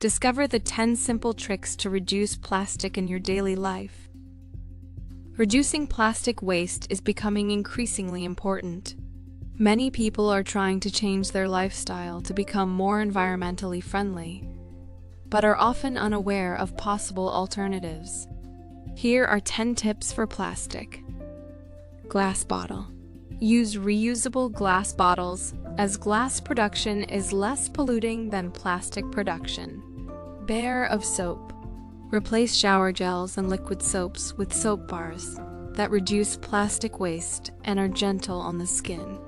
Discover the 10 simple tricks to reduce plastic in your daily life. Reducing plastic waste is becoming increasingly important. Many people are trying to change their lifestyle to become more environmentally friendly, but are often unaware of possible alternatives. Here are 10 tips for plastic. Glass bottle. Use reusable glass bottles, as glass production is less polluting than plastic production. Bar of soap. Replace shower gels and liquid soaps with soap bars that reduce plastic waste and are gentle on the skin.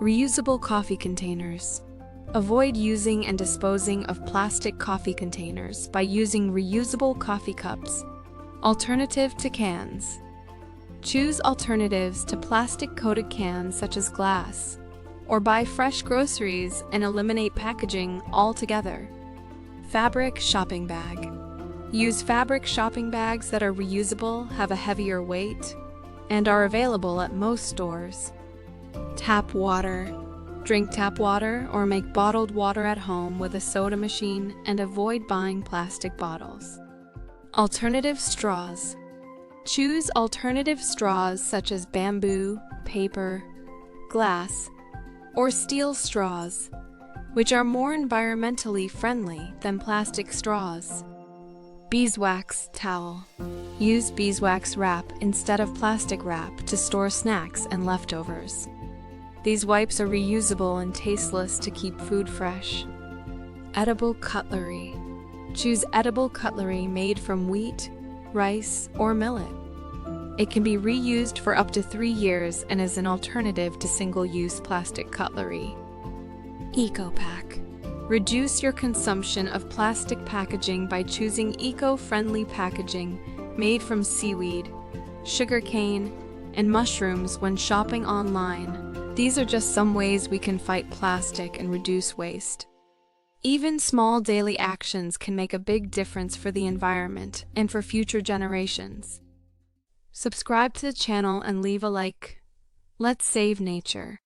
Reusable coffee containers. Avoid using and disposing of plastic coffee containers by using reusable coffee cups. Alternative to cans. Choose alternatives to plastic-coated cans such as glass, or buy fresh groceries and eliminate packaging altogether. Fabric shopping bag. Use fabric shopping bags that are reusable, have a heavier weight, and are available at most stores. Tap water. Drink tap water or make bottled water at home with a soda machine and avoid buying plastic bottles. Alternative straws. Choose alternative straws such as bamboo, paper, glass, or steel straws, which are more environmentally friendly than plastic straws. Beeswax towel. Use beeswax wrap instead of plastic wrap to store snacks and leftovers. These wipes are reusable and tasteless to keep food fresh. Edible cutlery. Choose edible cutlery made from wheat, rice, or millet. It can be reused for up to 3 years and is an alternative to single-use plastic cutlery. EcoPack. Reduce your consumption of plastic packaging by choosing eco-friendly packaging made from seaweed, sugarcane, and mushrooms when shopping online. These are just some ways we can fight plastic and reduce waste. Even small daily actions can make a big difference for the environment and for future generations. Subscribe to the channel and leave a like. Let's save nature.